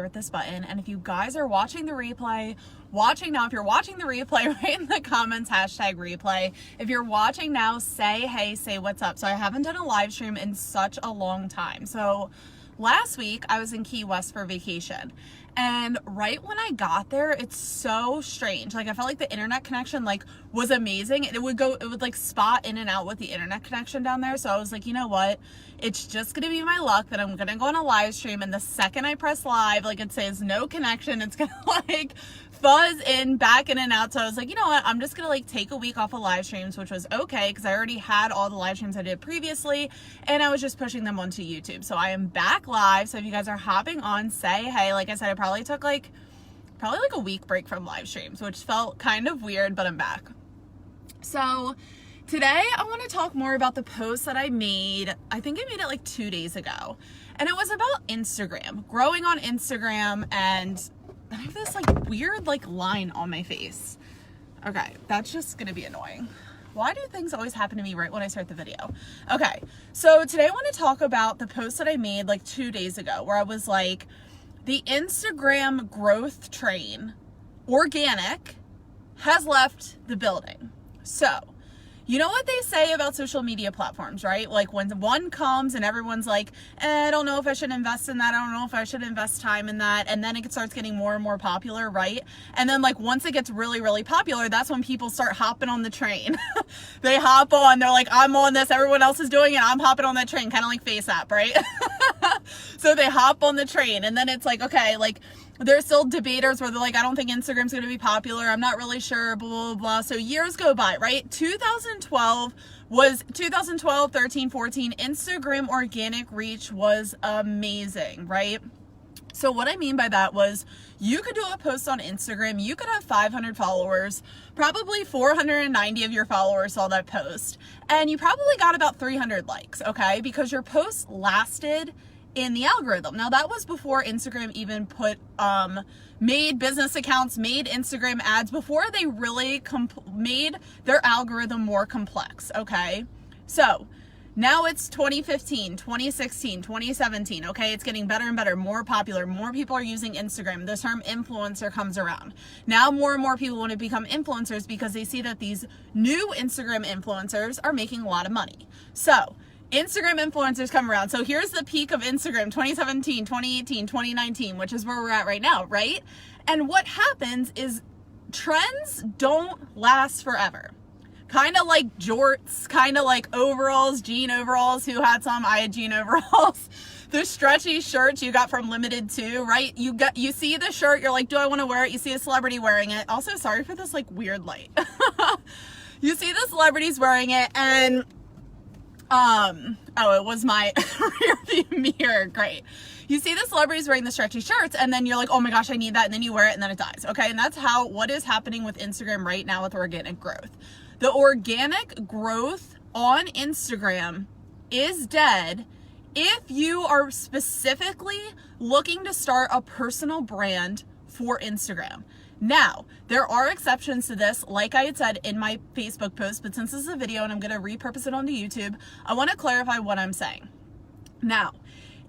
with this button. And if you guys are watching the replay, watching now, if you're watching the replay, write in the comments #replay. If you're watching now, say hey, say what's up. So I haven't done a live stream in such a long time. So last week I was in Key West for vacation, and right when I got there, it's so strange. Like, I felt like the internet connection like was amazing, and it would like spot in and out with the internet connection down there. So I was like, you know what? It's just gonna be my luck that I'm gonna go on a live stream, and the second I press live, like, it says no connection. It's gonna like fuzz in, back in and out. So I was like, you know what? I'm just gonna like take a week off of live streams, which was okay because I already had all the live streams I did previously, and I was just pushing them onto YouTube. So I am back live. So if you guys are hopping on, say hey. Like I said, I probably took like a week break from live streams, which felt kind of weird, but I'm back. So today I want to talk more about the post that I made. I think I made it like 2 days ago, and it was about Instagram, growing on Instagram, and I have this like weird like line on my face. Okay, that's just gonna be annoying. Why do things always happen to me right when I start the video? Okay, so today I want to talk about the post that I made like 2 days ago, where I was like, the Instagram growth train, organic, has left the building. So, you know what they say about social media platforms, right? Like, when one comes and everyone's like, I don't know if I should invest in that. I don't know if I should invest time in that. And then it starts getting more and more popular, right? And then like once it gets really, really popular, that's when people start hopping on the train. They hop on, they're like, I'm on this, everyone else is doing it, I'm hopping on that train, kind of like FaceApp, right? So they hop on the train, and then it's like, okay, like, there's still debaters where they're like, I don't think Instagram's going to be popular, I'm not really sure, blah, blah, blah. So years go by, right? 2012, 13, 14, Instagram organic reach was amazing, right? So what I mean by that was, you could do a post on Instagram, you could have 500 followers, probably 490 of your followers saw that post, and you probably got about 300 likes, okay? Because your post lasted in the algorithm. Now, that was before Instagram even made business accounts, made Instagram ads, before they really made their algorithm more complex, okay? So now it's 2015, 2016, 2017, okay? It's getting better and better, more popular, more people are using Instagram. The term influencer comes around. Now more and more people want to become influencers because they see that these new Instagram influencers are making a lot of money. So Instagram influencers come around. So here's the peak of Instagram, 2017, 2018, 2019, which is where we're at right now, right? And what happens is trends don't last forever. Kind of like jorts, kind of like overalls, jean overalls. Who had some? I had jean overalls. The stretchy shirts you got from Limited Too, right? You see the shirt, you're like, do I want to wear it? You see a celebrity wearing it. Also, sorry for this like weird light. You see the celebrities wearing it, and oh, it was my rearview mirror. Great. You see the celebrities wearing the stretchy shirts, and then you're like, oh my gosh, I need that. And then you wear it, and then it dies. Okay. And that's what is happening with Instagram right now with organic growth. The organic growth on Instagram is dead if you are specifically looking to start a personal brand for Instagram. Now, there are exceptions to this, like I had said in my Facebook post, but since this is a video and I'm going to repurpose it onto YouTube, I want to clarify what I'm saying. Now,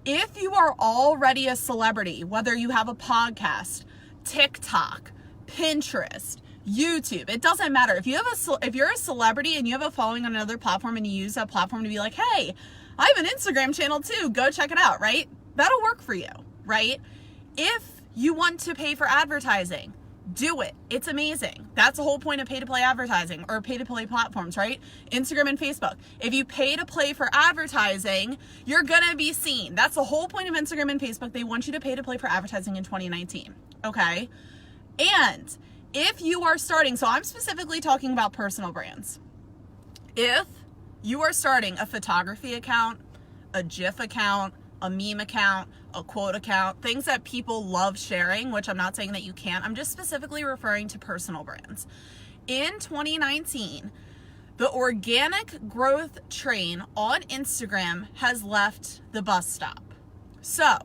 if you are already a celebrity, whether you have a podcast, TikTok, Pinterest, YouTube, it doesn't matter. If you're a celebrity and you have a following on another platform and you use that platform to be like, hey, I have an Instagram channel too, go check it out, right? That'll work for you, right? If you want to pay for advertising, do it. It's amazing. That's the whole point of pay-to-play advertising, or pay-to-play platforms, right? Instagram and Facebook. If you pay to play for advertising, you're gonna be seen. That's the whole point of Instagram and Facebook. They want you to pay to play for advertising in 2019, okay? And if you are starting, so I'm specifically talking about personal brands. If you are starting a photography account, a GIF account, a meme account, a quote account, things that people love sharing, which I'm not saying that you can't, I'm just specifically referring to personal brands. In 2019, the organic growth train on Instagram has left the bus stop. So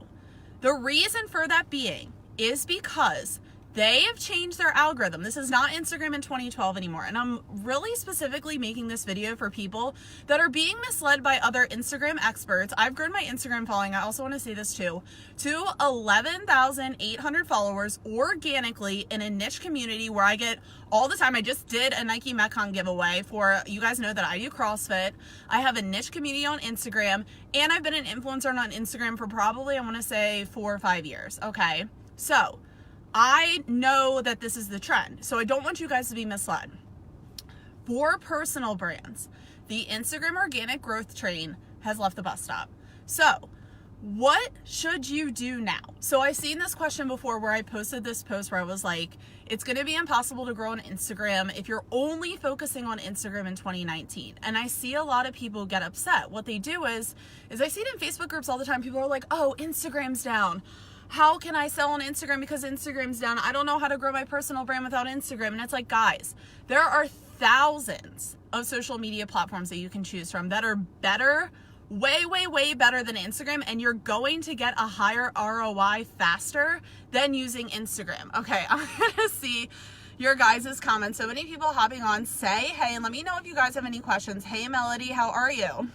the reason for that being is because They have changed their algorithm. This is not Instagram in 2012 anymore. And I'm really specifically making this video for people that are being misled by other Instagram experts. I've grown my Instagram following, I also want to say this too, to 11,800 followers organically in a niche community where I get all the time. I just did a Nike Metcon giveaway for, you guys know that I do CrossFit. I have a niche community on Instagram, and I've been an influencer on Instagram for probably, I want to say 4 or 5 years. Okay. So I know that this is the trend, so I don't want you guys to be misled. For personal brands, the Instagram organic growth train has left the bus stop. So what should you do now? So I've seen this question before where I posted this post where I was like, it's going to be impossible to grow on Instagram if you're only focusing on Instagram in 2019. And I see a lot of people get upset. What they do is I see it in Facebook groups all the time. People are like, oh, Instagram's down. How can I sell on Instagram because Instagram's down? I don't know how to grow my personal brand without Instagram. And it's like, guys, there are thousands of social media platforms that you can choose from that are better, way, way, way better than Instagram. And you're going to get a higher ROI faster than using Instagram. Okay, I'm gonna see your guys' comments. So many people hopping on. Say hey, and let me know if you guys have any questions. Hey, Melody, how are you?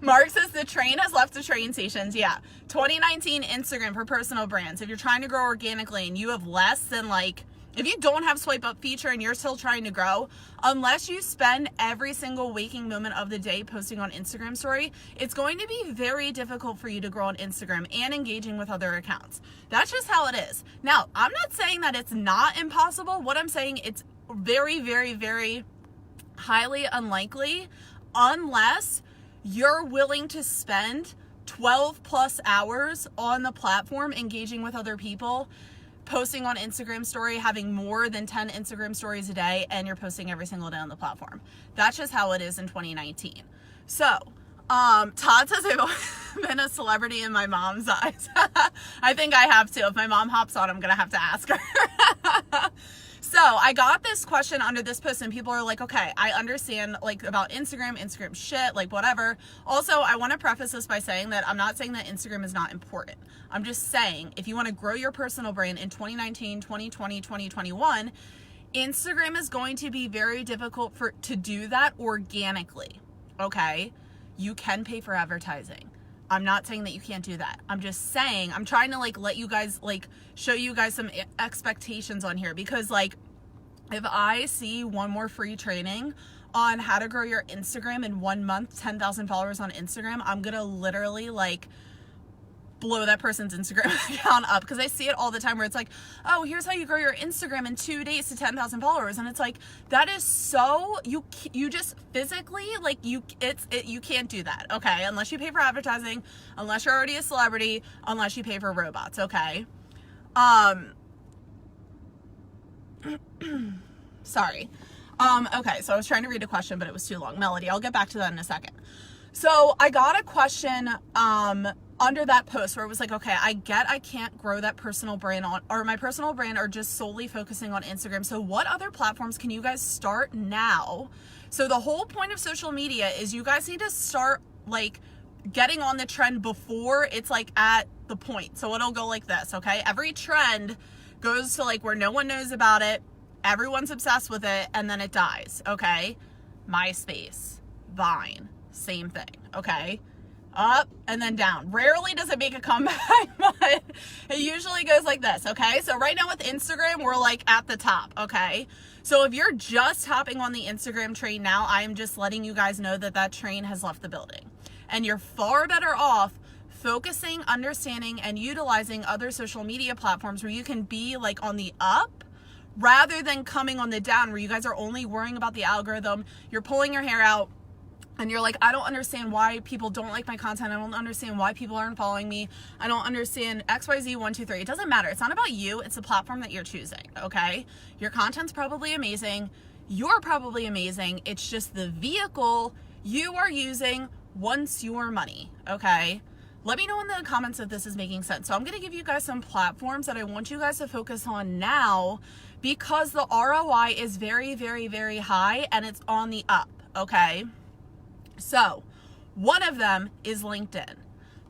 Mark says the train has left the train stations. Yeah. 2019 Instagram for personal brands. If you're trying to grow organically and you have less than if you don't have swipe up feature and you're still trying to grow, unless you spend every single waking moment of the day posting on Instagram story, it's going to be very difficult for you to grow on Instagram and engaging with other accounts. That's just how it is. Now, I'm not saying that it's not impossible. What I'm saying, it's very, very, very highly unlikely unless you're willing to spend 12 plus hours on the platform engaging with other people, posting on Instagram story, having more than 10 Instagram stories a day, and you're posting every single day on the platform. That's just how it is in 2019. So, Todd says I've been a celebrity in my mom's eyes. I think I have to. If my mom hops on, I'm going to have to ask her. So I got this question under this post and people are like, okay, I understand about Instagram shit, whatever. Also, I want to preface this by saying that I'm not saying that Instagram is not important. I'm just saying if you want to grow your personal brand in 2019, 2020, 2021, Instagram is going to be very difficult to do that organically. Okay. You can pay for advertising. I'm not saying that you can't do that. I'm just saying, I'm trying to let you guys, show you guys some expectations on here because if I see one more free training on how to grow your Instagram in 1 month, 10,000 followers on Instagram, I'm going to literally blow that person's Instagram account up because I see it all the time where it's oh, here's how you grow your Instagram in 2 days to 10,000 followers. And it's that is so, you just physically, you can't do that. Okay. Unless you pay for advertising, unless you're already a celebrity, unless you pay for robots. Okay. Sorry. Okay. So I was trying to read a question, but it was too long. Melody, I'll get back to that in a second. So I got a question, under that post where it was okay, I can't grow that personal brand or my personal brand are just solely focusing on Instagram. So what other platforms can you guys start now? So the whole point of social media is you guys need to start getting on the trend before it's at the point. So it'll go like this. Okay. Every trend goes to where no one knows about it. Everyone's obsessed with it. And then it dies. Okay. MySpace, Vine, same thing. Okay. Up and then down. Rarely does it make a comeback, but it usually goes like this, okay? So right now with Instagram, we're at the top, okay? So if you're just hopping on the Instagram train now, I am just letting you guys know that train has left the building. And you're far better off focusing, understanding, and utilizing other social media platforms where you can be on the up rather than coming on the down where you guys are only worrying about the algorithm. You're pulling your hair out. And you're I don't understand why people don't like my content. I don't understand why people aren't following me. I don't understand XYZ 1, 2, 3. It doesn't matter. It's not about you. It's the platform that you're choosing, okay? Your content's probably amazing. You're probably amazing. It's just the vehicle you are using wants your money, okay? Let me know in the comments if this is making sense. So I'm going to give you guys some platforms that I want you guys to focus on now because the ROI is very, very, very high and it's on the up, okay? So one of them is LinkedIn.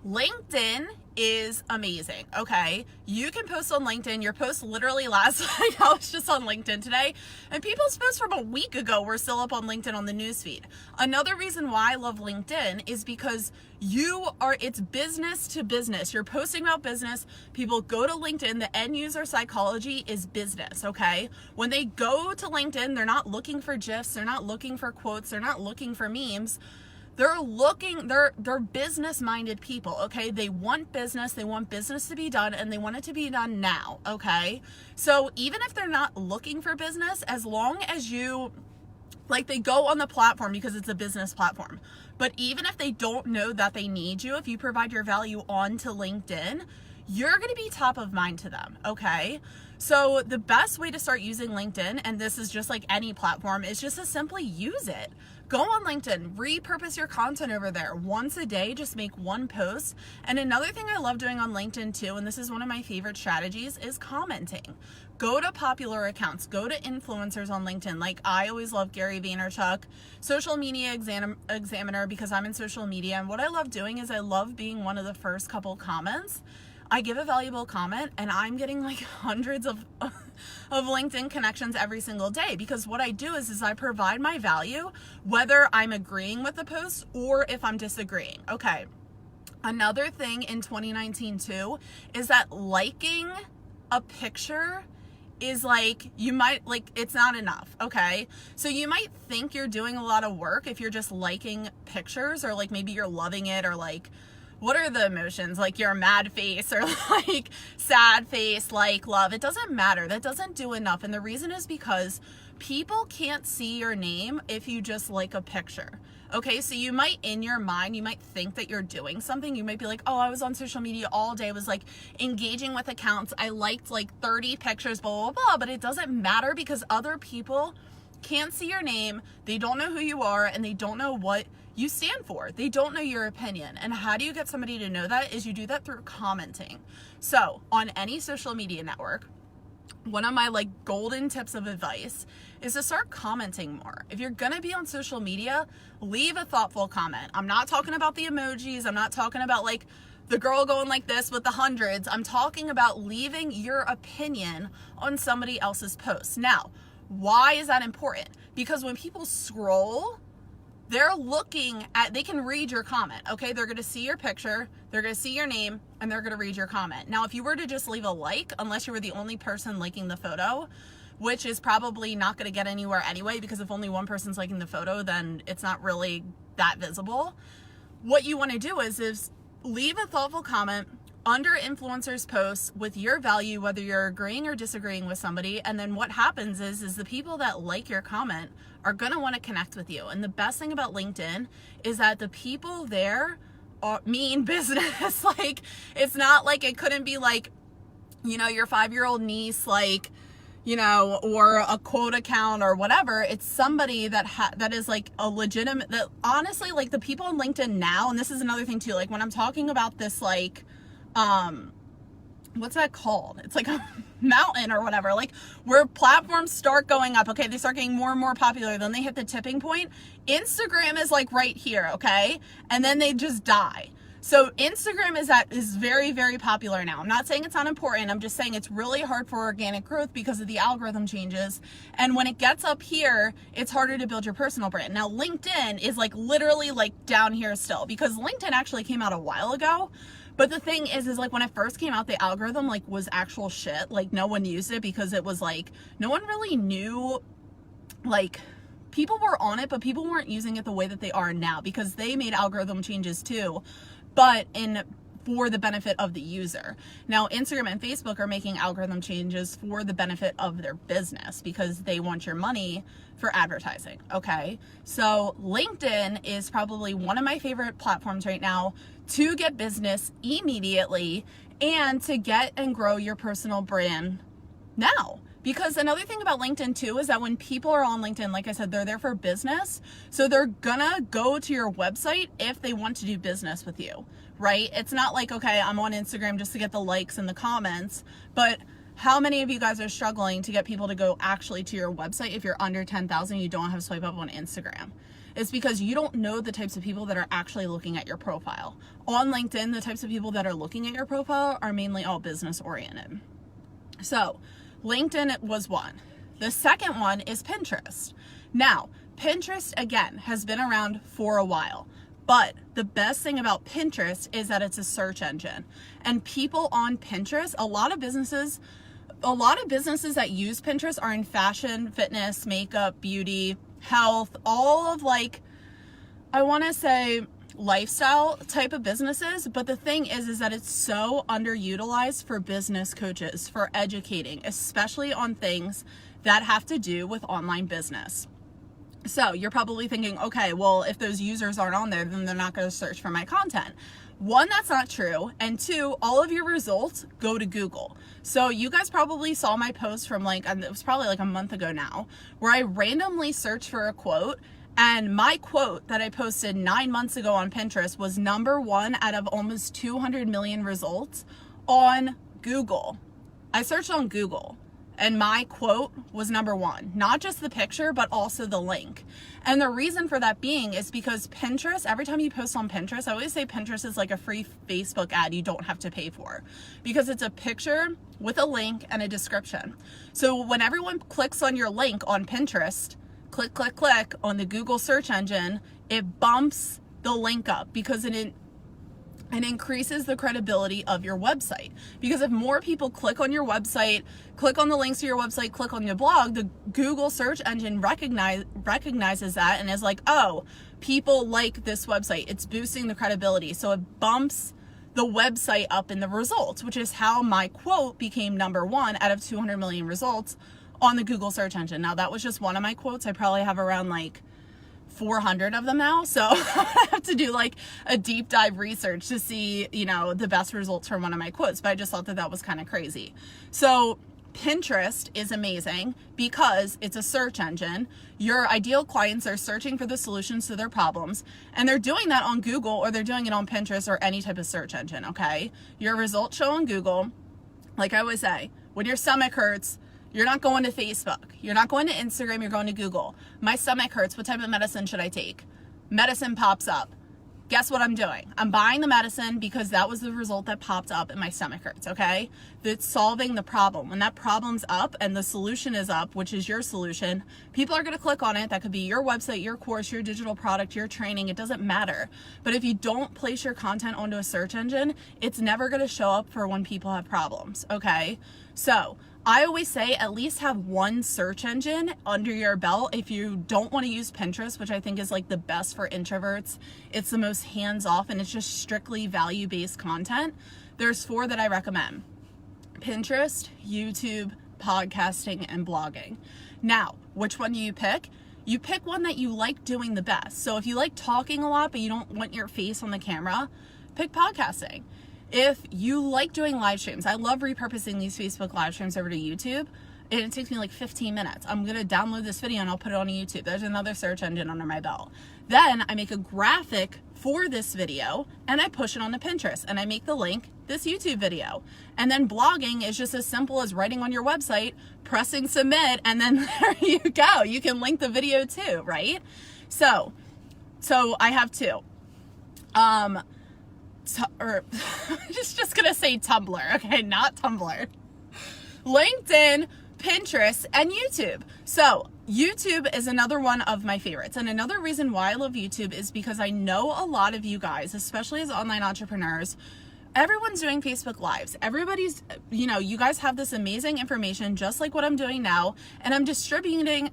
LinkedIn is amazing, okay? You can post on LinkedIn. Your post literally last night, I was just on LinkedIn today, and people's posts from a week ago were still up on LinkedIn on the newsfeed. Another reason why I love LinkedIn is because it's business to business. You're posting about business. People go to LinkedIn. The end user psychology is business, okay? When they go to LinkedIn, they're not looking for GIFs. They're not looking for quotes. They're not looking for memes. They're business-minded people, okay? They want business to be done, and they want it to be done now, okay? So even if they're not looking for business, as long as they go on the platform because it's a business platform. But even if they don't know that they need you, if you provide your value onto LinkedIn, you're going to be top of mind to them, okay? So the best way to start using LinkedIn, and this is just like any platform, is just to simply use it. Go on LinkedIn, repurpose your content over there. Once a day, just make one post. And another thing I love doing on LinkedIn too, and this is one of my favorite strategies, is commenting. Go to popular accounts, go to influencers on LinkedIn. Like I always love Gary Vaynerchuk, Social Media Examiner, because I'm in social media. And what I love doing is I love being one of the first couple comments. I give a valuable comment and I'm getting like hundreds of LinkedIn connections every single day, because what I do is I provide my value, whether I'm agreeing with the post or if I'm disagreeing. Okay. Another thing in 2019 too is that liking a picture is it's not enough, okay? So you might think you're doing a lot of work if you're just liking pictures, or like maybe you're loving it, or like, what are the emotions? Like your mad face or like sad face, like love. It doesn't matter. That doesn't do enough. And the reason is because people can't see your name if you just like a picture. Okay, so you might, in your mind, you might think that you're doing something. You might be like, oh, I was on social media all day. I was like engaging with accounts. I liked like 30 pictures, blah, blah, blah. But it doesn't matter because other people can't see your name. They don't know who you are, and they don't know what you stand for. They don't know your opinion. And how do you get somebody to know that? Is you do that through commenting. So on any social media network, one of my like golden tips of advice is to start commenting more. If you're gonna be on social media, leave a thoughtful comment. I'm not talking about the emojis. I'm not talking about like the girl going like this with the hundreds. I'm talking about leaving your opinion on somebody else's post. Now, why is that important? Because when people scroll, they can read your comment, okay? They're gonna see your picture, they're gonna see your name, and they're gonna read your comment. Now, if you were to just leave a like, unless you were the only person liking the photo, which is probably not gonna get anywhere anyway, because if only one person's liking the photo, then it's not really that visible. What you wanna do is leave a thoughtful comment under influencers' posts with your value, whether you're agreeing or disagreeing with somebody. And then what happens is the people that like your comment are going to want to connect with you. And the best thing about LinkedIn is that the people there mean business. Like, it's not like, it couldn't be like, your 5-year-old niece, like, or a quote account or whatever. It's somebody that is like a legitimate, that honestly, like the people on LinkedIn now, and this is another thing too, like when I'm talking about this, like, what's that called? It's like a mountain or whatever, like where platforms start going up, okay? They start getting more and more popular, then they hit the tipping point. Instagram is like right here, okay? And then they just die. So Instagram is very, very popular now. I'm not saying it's not important. I'm just saying it's really hard for organic growth because of the algorithm changes. And when it gets up here, it's harder to build your personal brand. Now, LinkedIn is like literally like down here still, because LinkedIn actually came out a while ago. But the thing is like when it first came out, the algorithm like was actual shit. Like no one used it because it was like, no one really knew, like people were on it, but people weren't using it the way that they are now because they made algorithm changes too, but for the benefit of the user. Now, Instagram and Facebook are making algorithm changes for the benefit of their business because they want your money for advertising, okay? So LinkedIn is probably one of my favorite platforms right now to get business immediately and to get and grow your personal brand now. Because another thing about LinkedIn too is that when people are on LinkedIn, like I said, they're there for business. So they're gonna go to your website if they want to do business with you, right? It's not like, okay, I'm on Instagram just to get the likes and the comments, but how many of you guys are struggling to get people to go actually to your website if you're under 10,000, you don't have swipe up on Instagram? is because you don't know the types of people that are actually looking at your profile. On LinkedIn, the types of people that are looking at your profile are mainly all business oriented. So LinkedIn was one. The second one is Pinterest. Now, Pinterest, again, has been around for a while, but the best thing about Pinterest is that it's a search engine. And people on Pinterest, a lot of businesses that use Pinterest are in fashion, fitness, makeup, beauty, health, all of like, I want to say lifestyle type of businesses. But the thing is that it's so underutilized for business coaches, for educating, especially on things that have to do with online business. So you're probably thinking, okay, well, if those users aren't on there, then they're not going to search for my content. One, that's not true. And two, all of your results go to Google. So you guys probably saw my post from it was probably like a month ago now, where I randomly searched for a quote, and my quote that I posted 9 months ago on Pinterest was number 1 out of almost 200 million results on Google. I searched on Google, and my quote was number 1, not just the picture, but also the link. And the reason for that being is because Pinterest, every time you post on Pinterest, I always say Pinterest is like a free Facebook ad you don't have to pay for, because it's a picture with a link and a description. So when everyone clicks on your link on Pinterest, click, click, click on the Google search engine, it bumps the link up because it increases the credibility of your website. Because if more people click on your website, click on the links to your website, click on your blog, the Google search engine recognizes that and is like, oh, people like this website. It's boosting the credibility. So it bumps the website up in the results, which is how my quote became number 1 out of 200 million results on the Google search engine. Now, that was just one of my quotes. I probably have around 400 of them now. So I have to do a deep dive research to see, the best results from one of my quotes. But I just thought that that was kind of crazy. So Pinterest is amazing because it's a search engine. Your ideal clients are searching for the solutions to their problems, and they're doing that on Google, or they're doing it on Pinterest or any type of search engine, okay? Your results show on Google. Like I always say, when your stomach hurts, you're not going to Facebook. You're not going to Instagram. You're going to Google. My stomach hurts. What type of medicine should I take? Medicine pops up. Guess what I'm doing? I'm buying the medicine because that was the result that popped up and my stomach hurts, okay? It's solving the problem. When that problem's up and the solution is up, which is your solution, people are going to click on it. That could be your website, your course, your digital product, your training. It doesn't matter. But if you don't place your content onto a search engine, it's never going to show up for when people have problems, okay? So I always say at least have one search engine under your belt. If you don't want to use Pinterest, which I think is the best for introverts, it's the most hands-off and it's just strictly value-based content. There's 4 that I recommend: Pinterest, YouTube, podcasting, and blogging. Now, which one do you pick? You pick one that you like doing the best. So if you like talking a lot, but you don't want your face on the camera, pick podcasting. If you like doing live streams, I love repurposing these Facebook live streams over to YouTube. And it takes me 15 minutes. I'm going to download this video and I'll put it on YouTube. There's another search engine under my belt. Then I make a graphic for this video and I push it onto Pinterest and I make the link this YouTube video. And then blogging is just as simple as writing on your website, pressing submit, and then there you go. You can link the video too, right? So I have 2. Just gonna say Tumblr, okay, not Tumblr. LinkedIn, Pinterest, and YouTube. So YouTube is another one of my favorites. And another reason why I love YouTube is because I know a lot of you guys, especially as online entrepreneurs, everyone's doing Facebook Lives. Everybody's, you guys have this amazing information, just like what I'm doing now, and I'm distributing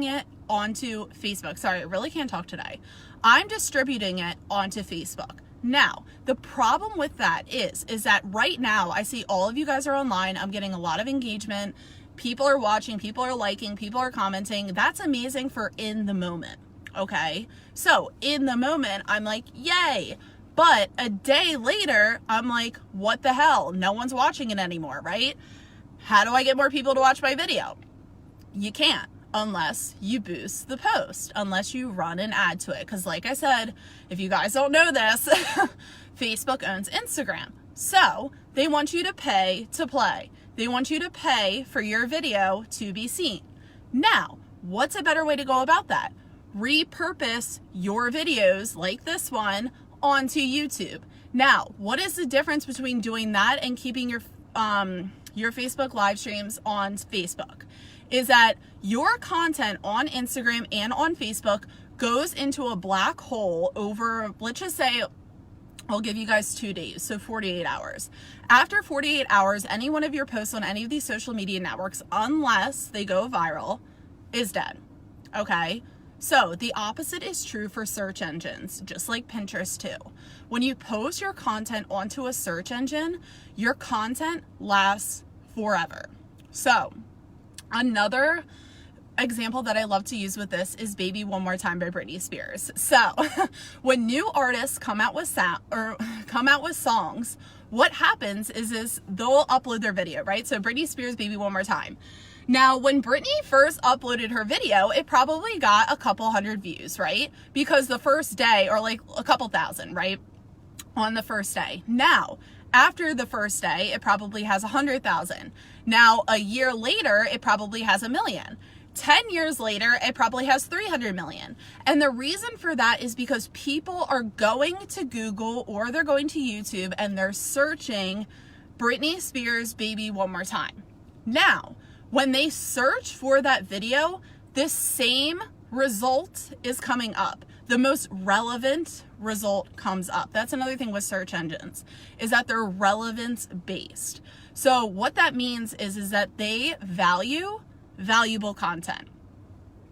it onto Facebook. Sorry, I really can't talk today. I'm distributing it onto Facebook. Now, the problem with that is that right now I see all of you guys are online. I'm getting a lot of engagement. People are watching, people are liking, people are commenting. That's amazing for in the moment, okay? So in the moment, I'm like, yay. But a day later, I'm like, what the hell? No one's watching it anymore, right? How do I get more people to watch my video? You can't. Unless you boost the post, unless you run an ad to it. Because like I said, if you guys don't know this, Facebook owns Instagram. So they want you to pay to play. They want you to pay for your video to be seen. Now, what's a better way to go about that? repurpose your videos like this one onto YouTube. Now, what is the difference between doing that and keeping your Facebook live streams on Facebook? Is that your content on Instagram and on Facebook goes into a black hole over, let's just say, I'll give you guys 2 days, so 48 hours. After 48 hours, any one of your posts on any of these social media networks, unless they go viral, is dead. Okay? So the opposite is true for search engines, just like Pinterest too. When you post your content onto a search engine, your content lasts forever. So another example that I love to use with this is Baby One More Time by Britney Spears. So when new artists come out with songs, what happens is they'll upload their video, right? So Britney Spears, Baby One More Time. Now, when Britney first uploaded her video, it probably got a couple hundred views, right? Because the first day, or like a couple thousand, right? On the first day. Now, after the first day, it probably has 100,000. Now, a year later, it probably has 1 million. 10 years later, it probably has 300 million. And the reason for that is because people are going to Google or they're going to YouTube and they're searching Britney Spears, Baby One More Time. Now, when they search for that video, this same result is coming up. The most relevant result comes up. That's another thing with search engines, is that they're relevance based. So what that means is that they value valuable content.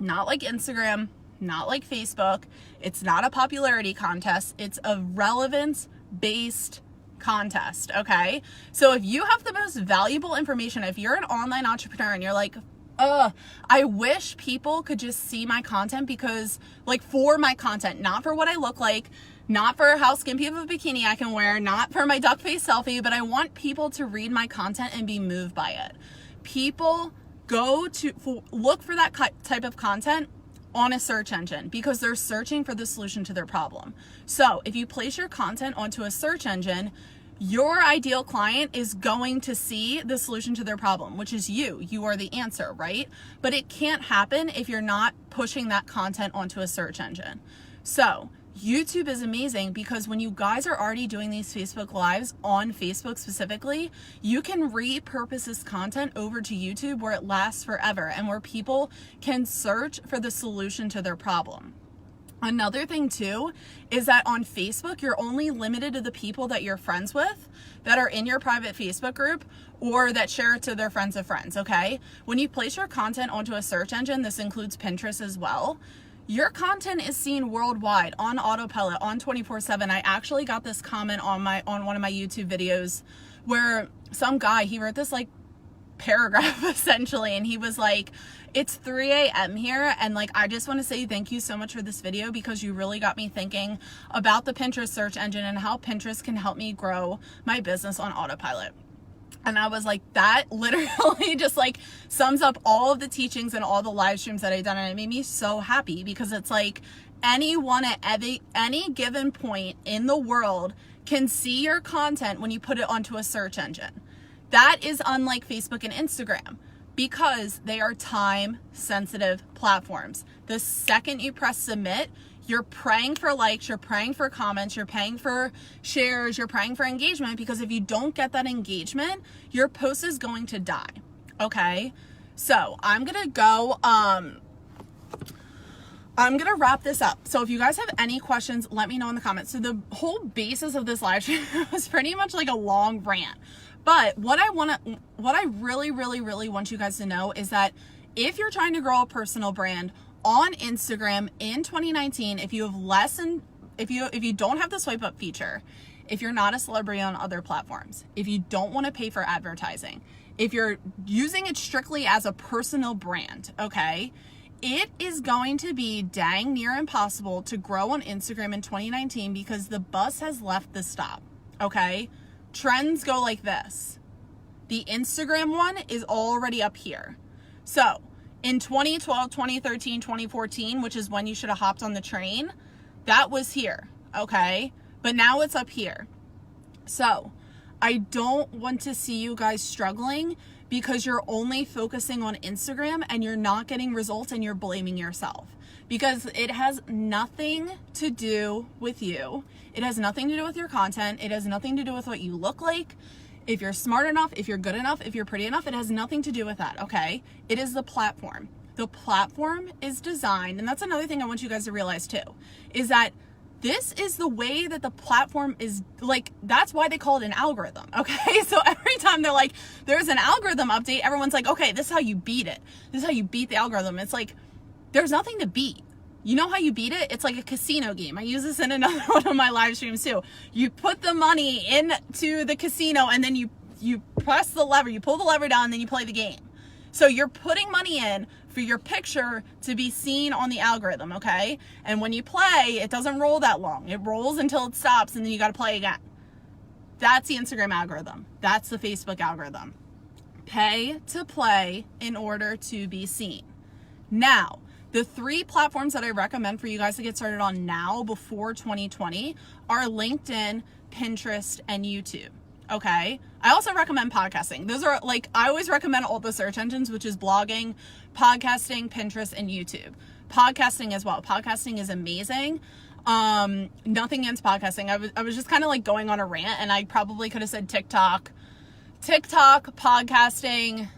Not like Instagram, not like Facebook. It's not a popularity contest. It's a relevance based contest, okay? So if you have the most valuable information, if you're an online entrepreneur and you're like, I wish people could just see my content because, like, for my content, not for what I look like, not for how skimpy of a bikini I can wear, not for my duck face selfie, but I want people to read my content and be moved by it. People look for that type of content on a search engine because they're searching for the solution to their problem. So if you place your content onto a search engine, your ideal client is going to see the solution to their problem, which is you. You are the answer, right? But it can't happen if you're not pushing that content onto a search engine. So YouTube is amazing because when you guys are already doing these Facebook Lives on Facebook specifically, you can repurpose this content over to YouTube where it lasts forever and where people can search for the solution to their problem. Another thing too is that on Facebook, you're only limited to the people that you're friends with, that are in your private Facebook group, or that share it to their friends of friends, okay? When you place your content onto a search engine, this includes Pinterest as well, your content is seen worldwide on autopilot, on 24/7. I actually got this comment on one of my YouTube videos where some guy, he wrote this like paragraph essentially, and he was like, it's 3 a.m. here, and like, I just want to say thank you so much for this video because you really got me thinking about the Pinterest search engine and how Pinterest can help me grow my business on autopilot. And I was like, that literally just like sums up all of the teachings and all the live streams that I've done. And it made me so happy because it's like anyone at any given point in the world can see your content when you put it onto a search engine. That is unlike Facebook and Instagram because they are time sensitive platforms. The second you press submit, you're praying for likes, you're praying for comments, you're praying for shares, you're praying for engagement, because if you don't get that engagement, your post is going to die, okay? So I'm gonna go, I'm gonna wrap this up. So if you guys have any questions, let me know in the comments. So the whole basis of this live stream was pretty much like a long rant. But what I really want you guys to know is that if you're trying to grow a personal brand on Instagram in 2019, if you have if you don't have the swipe up feature, if you're not a celebrity on other platforms, if you don't want to pay for advertising, if you're using it strictly as a personal brand, okay, it is going to be dang near impossible to grow on Instagram in 2019 because the bus has left the stop, okay? Trends go like this. The Instagram one is already up here. So in 2012, 2013, 2014, which is when you should have hopped on the train, that was here, okay? But now it's up here. So I don't want to see you guys struggling because you're only focusing on Instagram and you're not getting results and you're blaming yourself. because it has nothing to do with you. It has nothing to do with your content. It has nothing to do with what you look like. If you're smart enough, if you're good enough, if you're pretty enough, it has nothing to do with that, okay? It is the platform. The platform is designed, and that's another thing I want you guys to realize too, is that this is the way that the platform is, like, that's why they call it an algorithm, okay? So every time they're like, there's an algorithm update, everyone's like, okay, this is how you beat it. This is how you beat the algorithm. It's like, there's nothing to beat. You know how you beat it? It's like a casino game. I use this in another one of my live streams too. You put the money into the casino and then you press the lever, you pull the lever down, and then you play the game. So you're putting money in for your picture to be seen on the algorithm, okay? And when you play, it doesn't roll that long. It rolls until it stops, and then you got to play again. That's the Instagram algorithm. That's the Facebook algorithm. Pay to play in order to be seen. Now, the 3 platforms that I recommend for you guys to get started on now before 2020 are LinkedIn, Pinterest, and YouTube. Okay. I also recommend podcasting. Those are, like, I always recommend all the search engines, which is blogging, podcasting, Pinterest, and YouTube. Podcasting as well. Podcasting is amazing. Nothing against podcasting. I was just kind of like going on a rant, and I probably could have said TikTok, podcasting,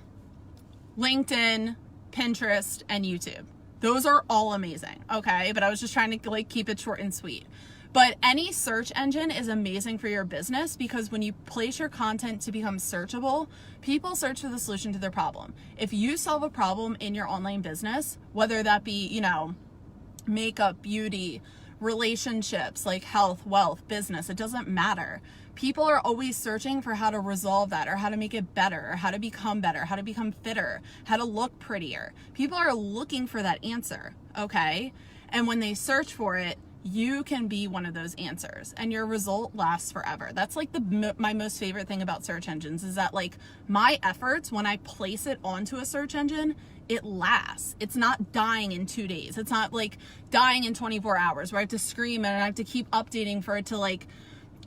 LinkedIn, Pinterest, and YouTube. Those are all amazing. Okay. But I was just trying to like keep it short and sweet. But any search engine is amazing for your business, because when you place your content to become searchable, people search for the solution to their problem. If you solve a problem in your online business, whether that be, you know, makeup, beauty, relationships, like health, wealth, business, it doesn't matter. People are always searching for how to resolve that, or how to make it better, or how to become better, how to become fitter, how to look prettier. People are looking for that answer, okay? And when they search for it, you can be one of those answers, and your result lasts forever. That's like my most favorite thing about search engines, is that like my efforts, when I place it onto a search engine, it lasts. It's not dying in 2 days. It's not like dying in 24 hours where I have to scream and I have to keep updating for it to like,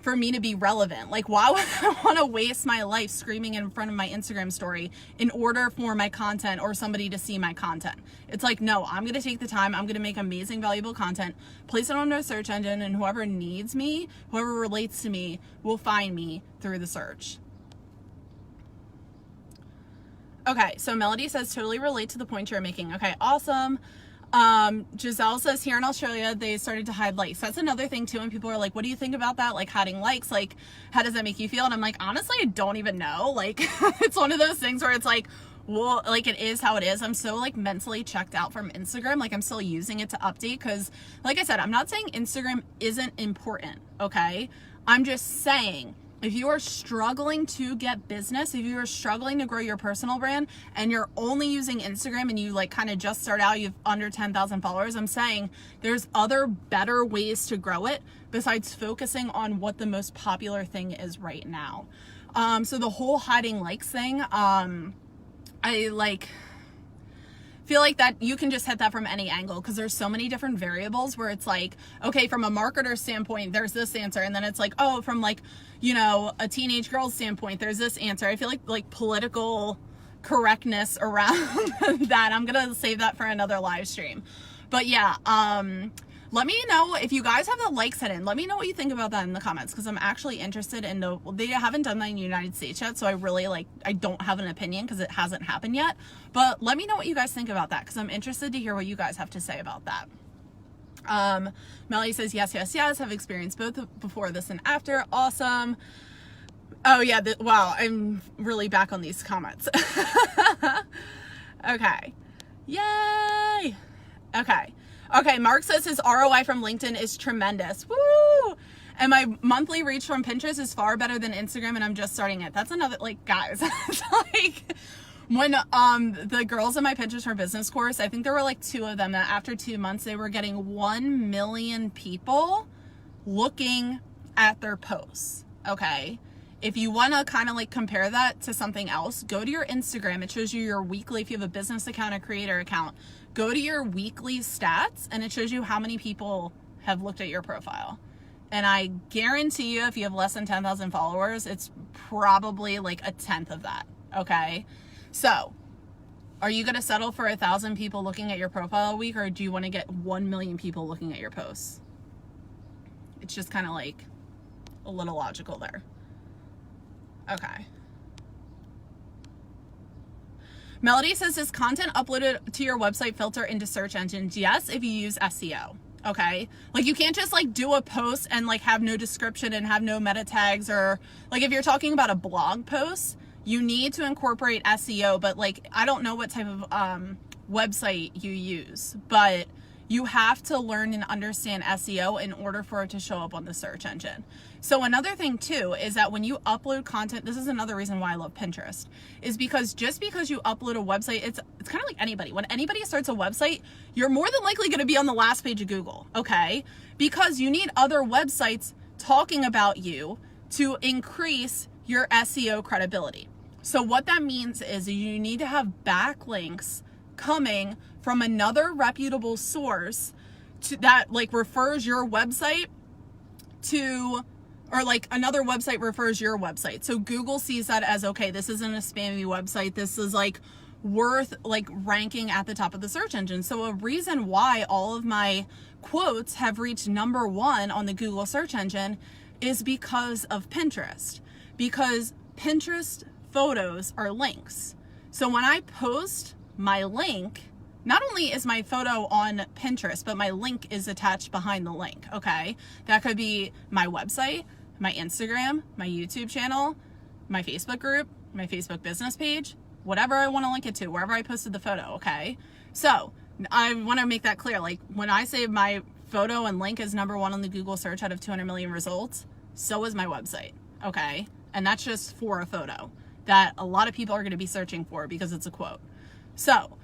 for me to be relevant. Like, why would I want to waste my life screaming in front of my Instagram story in order for my content or somebody to see my content? It's like, no, I'm going to take the time. I'm going to make amazing, valuable content, place it on a search engine, and whoever needs me, whoever relates to me, will find me through the search. Okay, so Melody says, totally relate to the point you're making. Okay, awesome. Giselle says, here in Australia, they started to hide likes. That's another thing too. And people are like, what do you think about that? Like, hiding likes, like, how does that make you feel? And I'm like, honestly, I don't even know. Like, it's one of those things where it's like, well, like, it is how it is. I'm so like mentally checked out from Instagram. Like, I'm still using it to update. Cause like I said, I'm not saying Instagram isn't important. Okay. I'm just saying, if you are struggling to get business, if you are struggling to grow your personal brand, and you're only using Instagram, and you like kind of just start out, you have under 10,000 followers, I'm saying there's other better ways to grow it besides focusing on what the most popular thing is right now. So the whole hiding likes thing, I like feel like that you can just hit that from any angle, because there's so many different variables where it's like, okay, from a marketer standpoint, there's this answer. And then it's like, oh, from like, you know, a teenage girl's standpoint, there's this answer. I feel like political correctness around that, I'm going to save that for another live stream. But yeah, let me know if you guys have the likes hidden. Let me know what you think about that in the comments, because I'm actually interested in they haven't done that in the United States yet. So I really I don't have an opinion because it hasn't happened yet. But let me know what you guys think about that, because I'm interested to hear what you guys have to say about that. Melly says, yes, have experienced both before, this, and after. Awesome. Oh yeah. Wow. I'm really back on these comments. Okay. Yay. Okay, Mark says his ROI from LinkedIn is tremendous. Woo! And my monthly reach from Pinterest is far better than Instagram, and I'm just starting it. That's another, like, guys, it's like when the girls in my Pinterest for Business course, I think there were like 2 of them that after 2 months, they were getting 1 million people looking at their posts. Okay. If you want to kind of like compare that to something else, go to your Instagram. It shows you your weekly, if you have a business account, a creator account, go to your weekly stats, and it shows you how many people have looked at your profile. And I guarantee you, if you have less than 10,000 followers, it's probably like 1/10 of that. Okay. So Are you going to settle for 1,000 people looking at your profile a week, or do you want to get 1 million people looking at your posts? It's just kind of like a little logical there. Okay. Melody says, is content uploaded to your website filter into search engines? Yes, if you use SEO. Okay. Like, you can't just like do a post and like have no description and have no meta tags, or like if you're talking about a blog post, you need to incorporate SEO, but like, I don't know what type of website you use, but you have to learn and understand SEO in order for it to show up on the search engine. So another thing too is that when you upload content, this is another reason why I love Pinterest, is because just because you upload a website, it's kind of like anybody. When anybody starts a website, you're more than likely going to be on the last page of Google, okay? Because you need other websites talking about you to increase your SEO credibility. So what that means is you need to have backlinks coming from another reputable source that like refers your website to, or like another website refers your website. So Google sees that as, okay, this isn't a spammy website. This is like worth like ranking at the top of the search engine. So a reason why all of my quotes have reached #1 on the Google search engine is because of Pinterest, because Pinterest photos are links. So when I post my link, not only is my photo on Pinterest, but my link is attached behind the link, okay? That could be my website, my Instagram, my YouTube channel, my Facebook group, my Facebook business page, whatever I want to link it to, wherever I posted the photo, okay? So I want to make that clear. Like, when I say my photo and link is #1 on the Google search out of 200 million results, so is my website, okay? And that's just for a photo that a lot of people are going to be searching for because it's a quote. So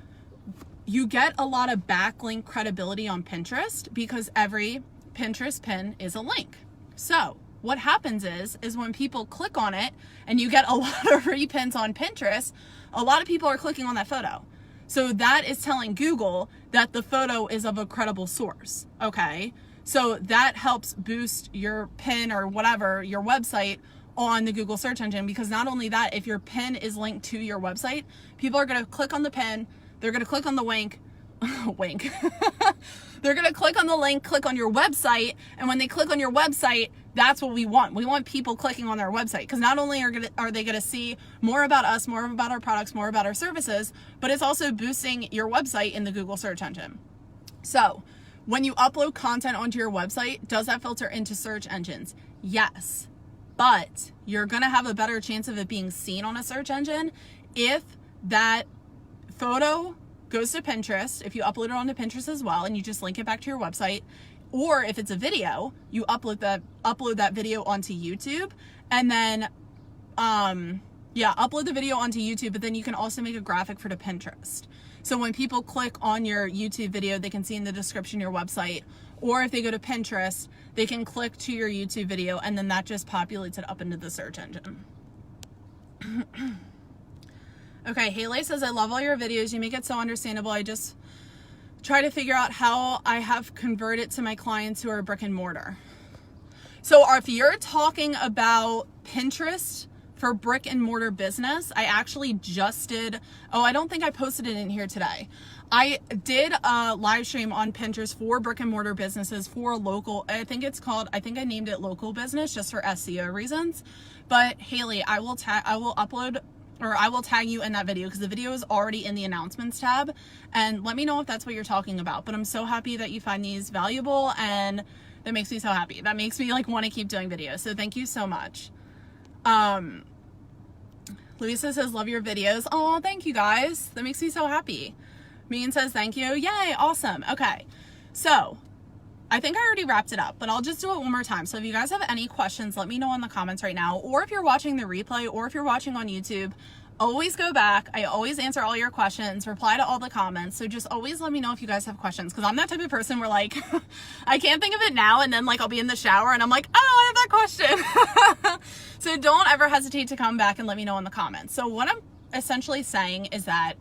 you get a lot of backlink credibility on Pinterest because every Pinterest pin is a link. So what happens is when people click on it and you get a lot of repins on Pinterest, a lot of people are clicking on that photo. So that is telling Google that the photo is of a credible source, okay? So that helps boost your pin or whatever, your website, on the Google search engine, because not only that, if your pin is linked to your website, people are going to click on the pin, they're going to click on the link, they're going to click on the link, click on your website, and when they click on your website, that's what we want. We want people clicking on our website, because not only are they going to see more about us, more about our products, more about our services, but it's also boosting your website in the Google search engine. So when you upload content onto your website, does that filter into search engines? Yes. But you're going to have a better chance of it being seen on a search engine if that photo goes to Pinterest, if you upload it onto Pinterest as well and you just link it back to your website, or if it's a video, you upload that video onto YouTube, and then upload the video onto YouTube, but then you can also make a graphic for the Pinterest. So when people click on your YouTube video, they can see in the description your website, or if they go to Pinterest, they can click to your YouTube video, and then that just populates it up into the search engine. Okay, Haley says, I love all your videos. You make it so understandable. I just try to figure out how I have converted to my clients who are brick and mortar. So if you're talking about Pinterest for brick and mortar business, I actually just did, I don't think I posted it in here today. I did a live stream on Pinterest for brick and mortar businesses for local, I think I named it local business just for SEO reasons. But Haley, I will tag you in that video, because the video is already in the announcements tab, and let me know if that's what you're talking about. But I'm so happy that you find these valuable, and that makes me so happy. That makes me like want to keep doing videos. So thank you so much. Louisa says, love your videos. Oh, thank you guys. That makes me so happy. Mean says, thank you. Yay. Awesome. Okay. So I think I already wrapped it up, but I'll just do it one more time. So if you guys have any questions, let me know in the comments right now, or if you're watching the replay, or if you're watching on YouTube, always go back. I always answer all your questions, reply to all the comments. So just always let me know if you guys have questions, because I'm that type of person where like, I can't think of it now, and then like I'll be in the shower and I'm like, oh, I have that question. So don't ever hesitate to come back and let me know in the comments. So what I'm essentially saying is that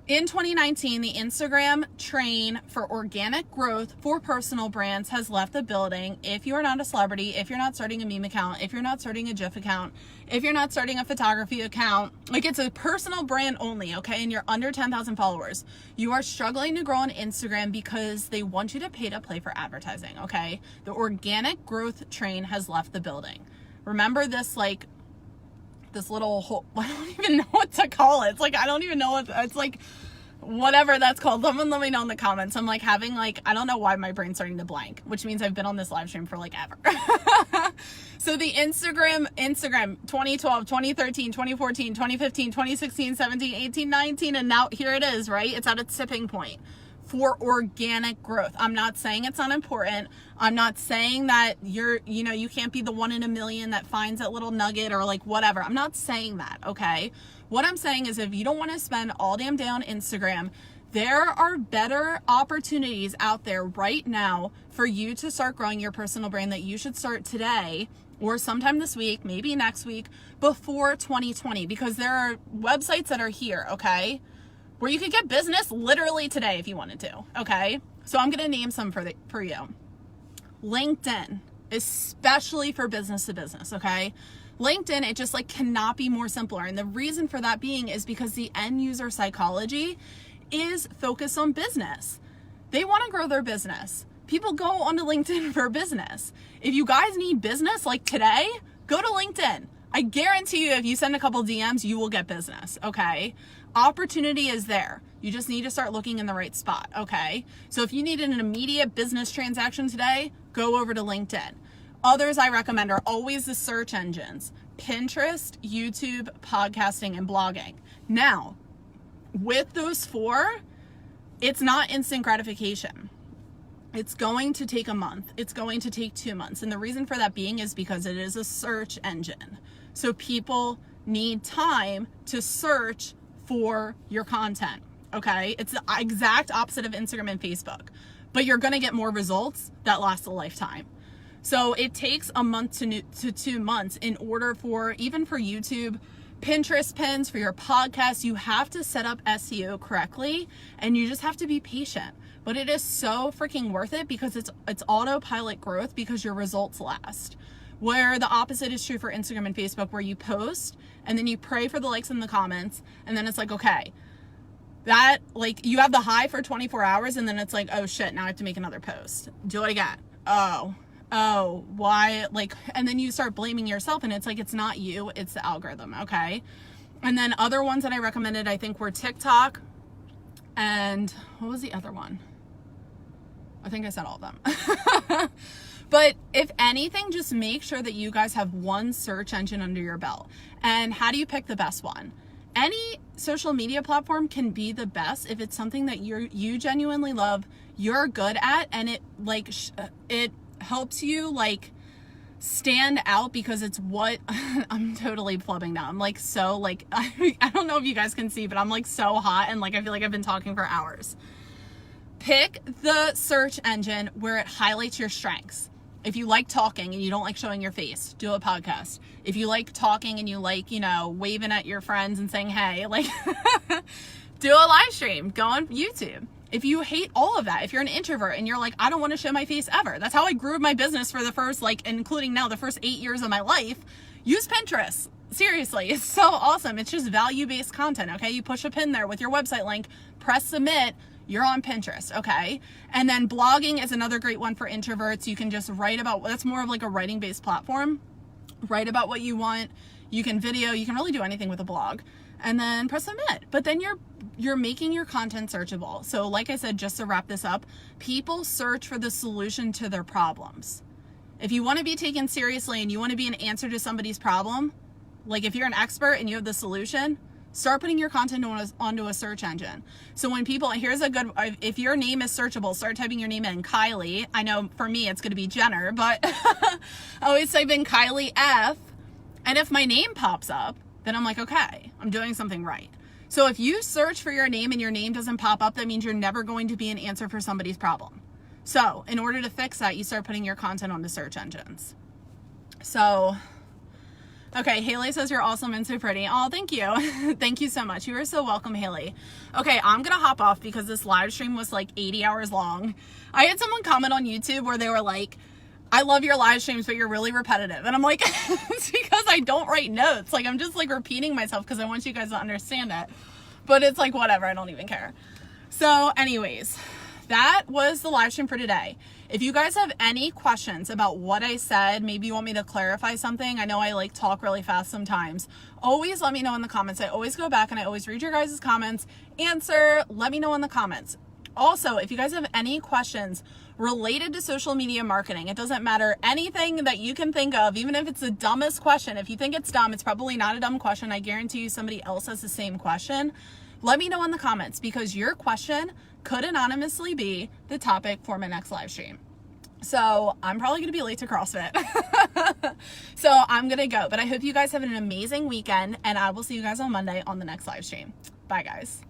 In 2019, the Instagram train for organic growth for personal brands has left the building. If you are not a celebrity, if you're not starting a meme account, if you're not starting a GIF account, if you're not starting a photography account, like it's a personal brand only, okay, and you're under 10,000 followers, you are struggling to grow on Instagram because they want you to pay to play for advertising, okay? The organic growth train has left the building. Remember this, like, this little hole, I don't even know what to call it. It's like, I don't even know what, it's like, whatever that's called. Someone let me know in the comments. I'm like having like, I don't know why my brain's starting to blank, which means I've been on this live stream for like ever. So the Instagram 2012, 2013, 2014, 2015, 2016, 17, 18, 19, and now here it is, right? It's at its tipping point for organic growth. I'm not saying it's unimportant. I'm not saying that you can't be the 1 in a million that finds that little nugget or like whatever. I'm not saying that, okay? What I'm saying is if you don't want to spend all damn day on Instagram, there are better opportunities out there right now for you to start growing your personal brand that you should start today or sometime this week, maybe next week, before 2020, because there are websites that are here, okay, where you could get business literally today if you wanted to, okay? So I'm going to name some for you. LinkedIn, especially for business to business, okay? LinkedIn, it just like cannot be more simpler. And the reason for that being is because the end user psychology is focused on business. They want to grow their business. People go onto LinkedIn for business. If you guys need business like today, go to LinkedIn. I guarantee you if you send a couple DMs, you will get business, okay? Opportunity is there. You just need to start looking in the right spot, okay? So if you need an immediate business transaction today, go over to LinkedIn. Others I recommend are always the search engines: Pinterest, YouTube, podcasting, and blogging. Now, with those 4, it's not instant gratification. It's going to take a month. It's going to take 2 months. And the reason for that being is because it is a search engine. So people need time to search for your content, okay? It's the exact opposite of Instagram and Facebook, but you're gonna get more results that last a lifetime. So it takes a month to 2 months in order for, even for YouTube, Pinterest pins, for your podcast, you have to set up SEO correctly and you just have to be patient. But it is so freaking worth it because it's autopilot growth because your results last. Where the opposite is true for Instagram and Facebook, where you post and then you pray for the likes and the comments, and then it's like, okay, that, like, you have the high for 24 hours and then it's like, oh shit, now I have to make another post. Do it again. Oh, why? Like, and then you start blaming yourself and it's like, it's not you, it's the algorithm, okay? And then other ones that I recommended, I think, were TikTok and what was the other one? I think I said all of them. But if anything, just make sure that you guys have one search engine under your belt. And how do you pick the best one? Any social media platform can be the best if it's something that you genuinely love, you're good at, and it like it helps you like stand out because it's what I'm totally flubbing now. I'm like so like I don't know if you guys can see, but I'm like so hot and like I feel like I've been talking for hours. Pick the search engine where it highlights your strengths. If you like talking and you don't like showing your face, do a podcast. If you like talking and you like, waving at your friends and saying, hey, like, do a live stream, go on YouTube. If you hate all of that, if you're an introvert and you're like, I don't want to show my face ever. That's how I grew my business for the first, including now the first 8 years of my life. Use Pinterest. Seriously, it's so awesome. It's just value-based content, okay? You push a pin there with your website link, press submit, you're on Pinterest, okay? And then blogging is another great one for introverts. You can just write about, that's more of like a writing-based platform. Write about what you want. You can video, you can really do anything with a blog. And then press submit. But then you're making your content searchable. So like I said, just to wrap this up, people search for the solution to their problems. If you want to be taken seriously and you want to be an answer to somebody's problem, like if you're an expert and you have the solution, start putting your content onto a search engine. So when people, here's a good, if your name is searchable, start typing your name in. Kylie. I know for me it's going to be Jenner, but I always type in Kylie F. And if my name pops up, then I'm like, okay, I'm doing something right. So if you search for your name and your name doesn't pop up, that means you're never going to be an answer for somebody's problem. So in order to fix that, you start putting your content onto search engines. So Okay, Haley says you're awesome and so pretty. Oh, thank you. Thank you so much. You are so welcome, Haley. Okay, I'm gonna hop off because this live stream was like 80 hours long. I had someone comment on YouTube where they were like, I love your live streams, but you're really repetitive. And I'm like, it's because I don't write notes. Like, I'm just like repeating myself because I want you guys to understand it. But it's like, whatever, I don't even care. So anyways, that was the live stream for today. If you guys have any questions about what I said, maybe you want me to clarify something, I know I like talk really fast sometimes, always let me know in the comments. I always go back and I always read your guys' comments, answer, let me know in the comments. Also, if you guys have any questions related to social media marketing, it doesn't matter, anything that you can think of, even if it's the dumbest question, if you think it's dumb, it's probably not a dumb question. I guarantee you somebody else has the same question. Let me know in the comments because your question could anonymously be the topic for my next live stream. So I'm probably going to be late to CrossFit. So I'm going to go, but I hope you guys have an amazing weekend and I will see you guys on Monday on the next live stream. Bye guys.